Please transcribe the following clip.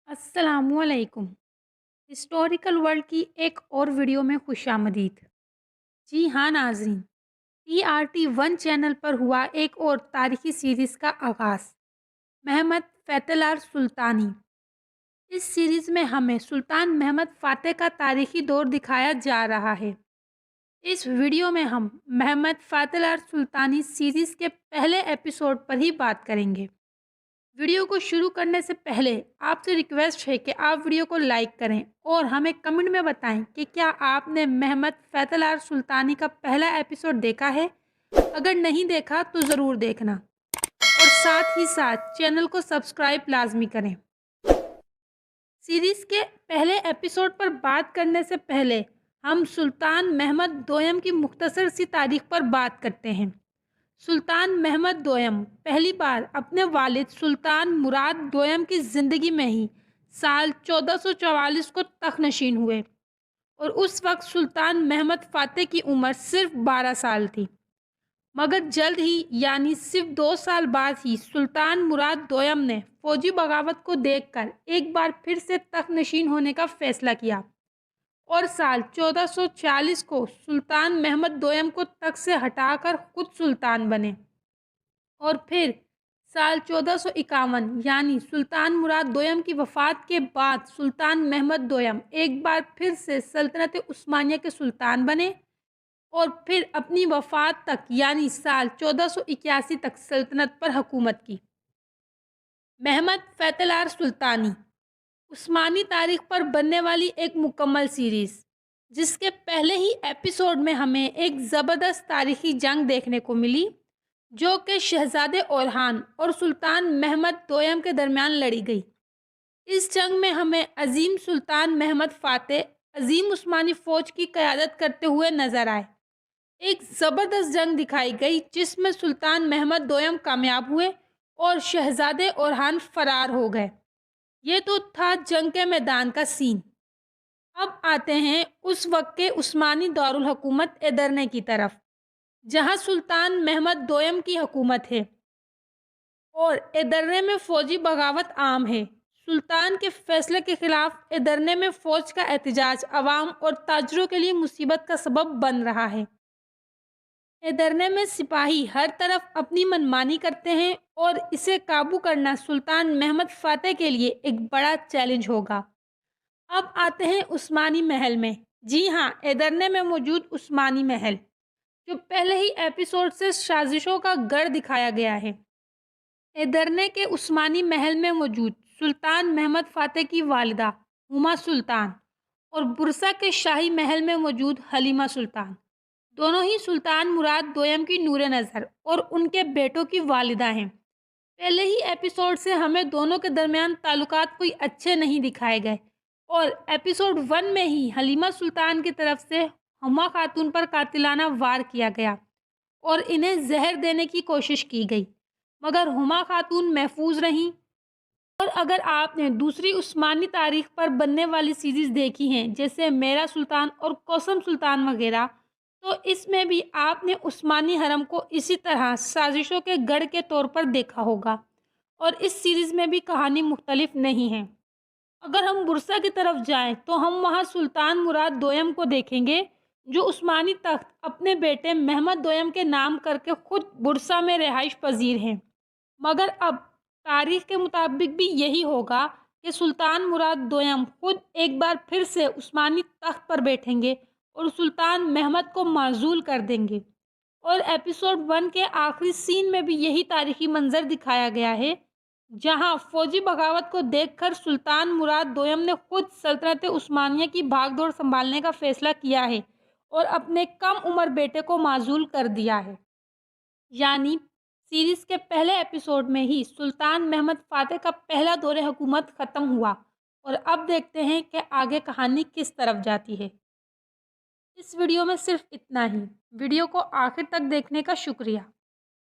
अस्सलामुअलैकुम। Historical world की एक और वीडियो में खुशामदीद। जी हाँ नाज़रीन, TRT1 चैनल पर हुआ एक और तारीखी सीरीज़ का आगाज़। महमद फ़ैतलार सुल्तानी। इस सीरीज़ में हमें सुल्तान महमद फ़ातेह का तारीखी दौर दिखाया जा रहा है। इस वीडियो में हम महमद फ़ातेलार सुल्तानी सीरीज़ के पहले एपिसोड पर ही बात करेंगे। वीडियो को शुरू करने से पहले आपसे रिक्वेस्ट है कि आप वीडियो को लाइक करें और हमें कमेंट में बताएं कि क्या आपने महमद फ़ैतलार सुल्तानी का पहला एपिसोड देखा है। अगर नहीं देखा तो ज़रूर देखना और साथ ही साथ चैनल को सब्सक्राइब लाजमी करें। सीरीज़ के पहले एपिसोड पर बात करने से पहले हम सुल्तान महमद दोयम की मुख्तसर सी तारीख पर बात करते हैं। सुल्तान महमद दोयम पहली बार अपने वालिद सुल्तान मुराद दोयम की ज़िंदगी में ही साल 1444 को तख्तनशीन हुए और उस वक्त सुल्तान महमद फ़ातेह की उम्र सिर्फ 12 साल थी। मगर जल्द ही यानी सिर्फ 2 साल बाद ही सुल्तान मुराद दोयम ने फ़ौजी बगावत को देखकर एक बार फिर से तख्तनशीन होने का फ़ैसला किया और साल 1440 को सुल्तान महमद दोयम को तख्त से हटाकर खुद सुल्तान बने और फिर साल 1451 यानी सुल्तान मुराद दोयम की वफ़ात के बाद सुल्तान महमद दोयम एक बार फिर से सल्तनत उस्मानिया के सुल्तान बने और फिर अपनी वफ़ात तक यानी साल 1481 तक सल्तनत पर हुकूमत की। महमद फ़ैतलार सुल्तानी उस्मानी तारीख पर बनने वाली एक मुकम्मल सीरीज़, जिसके पहले ही एपिसोड में हमें एक ज़बरदस्त तारीखी जंग देखने को मिली जो कि शहज़ादे ओरहान और सुल्तान महमद दोयम के दरमियान लड़ी गई। इस जंग में हमें अजीम सुल्तान महमद फ़ातेह अजीम उस्मानी फ़ौज की क़यादत करते हुए नज़र आए। एक ज़बरदस्त जंग दिखाई गई जिसमें सुल्तान महमद दोयम कामयाब हुए और शहज़ादे ओरहान फ़रार हो गए। ये तो था जंग के मैदान का सीन। अब आते हैं उस वक्त के उस्मानी दारुल हुकूमत एदरने की तरफ, जहां सुल्तान महमद दोयम की हुकूमत है और एदरने में फ़ौजी बगावत आम है। सुल्तान के फैसले के खिलाफ एदरने में फ़ौज का एहतजाज अवाम और ताजरों के लिए मुसीबत का सबब बन रहा है। एदरने में सिपाही हर तरफ अपनी मनमानी करते हैं और इसे काबू करना सुल्तान महमद फ़ातेह के लिए एक बड़ा चैलेंज होगा। अब आते हैं उस्मानी महल में। जी हाँ, एदरने में मौजूद उस्मानी महल, जो पहले ही एपिसोड से साजिशों का गढ़ दिखाया गया है। एदरने के उस्मानी महल में मौजूद सुल्तान महमद फ़ातेह की वालिदा हुमा सुल्तान और बुरसा के शाही महल में मौजूद हलीमा सुल्तान, दोनों ही सुल्तान मुराद दोयम की नूरे नज़र और उनके बेटों की वालिदा हैं। पहले ही एपिसोड से हमें दोनों के दरमियान ताल्लुकात कोई अच्छे नहीं दिखाए गए और एपिसोड 1 में ही हलीमा सुल्तान की तरफ से हुमा खातून पर कातिलाना वार किया गया और इन्हें जहर देने की कोशिश की गई, मगर हुमा खातून महफूज रहीं। और अगर आपने दूसरी उस्मानी तारीख पर बनने वाली सीरीज़ देखी हैं जैसे मेरा सुल्तान और कोसम सुल्तान वगैरह, तो इसमें भी आपने उस्मानी हरम को इसी तरह साजिशों के गढ़ के तौर पर देखा होगा और इस सीरीज़ में भी कहानी मुख्तलिफ नहीं है। अगर हम बुरसा की तरफ जाएं तो हम वहां सुल्तान मुराद दोयम को देखेंगे जो उस्मानी तख्त अपने बेटे महमद दोयम के नाम करके खुद बुरसा में रिहाइश पजीर हैं। मगर अब तारीख के मुताबिक भी यही होगा कि सुल्तान मुराद दोयम खुद एक बार फिर से उस्मानी तख्त पर बैठेंगे और सुल्तान महमद को माजूल कर देंगे। और एपिसोड 1 के आखिरी सीन में भी यही तारीखी मंजर दिखाया गया है, जहां फौजी बगावत को देखकर सुल्तान मुराद दोयम ने खुद सल्तनत उस्मानिया की भागदौड़ संभालने का फैसला किया है और अपने कम उम्र बेटे को माजूल कर दिया है। यानी सीरीज़ के पहले एपिसोड में ही सुल्तान महमद फ़ातेह का पहला दौरे हुकूमत ख़त्म हुआ और अब देखते हैं कि आगे कहानी किस तरफ जाती है। इस वीडियो में सिर्फ इतना ही। वीडियो को आखिर तक देखने का शुक्रिया।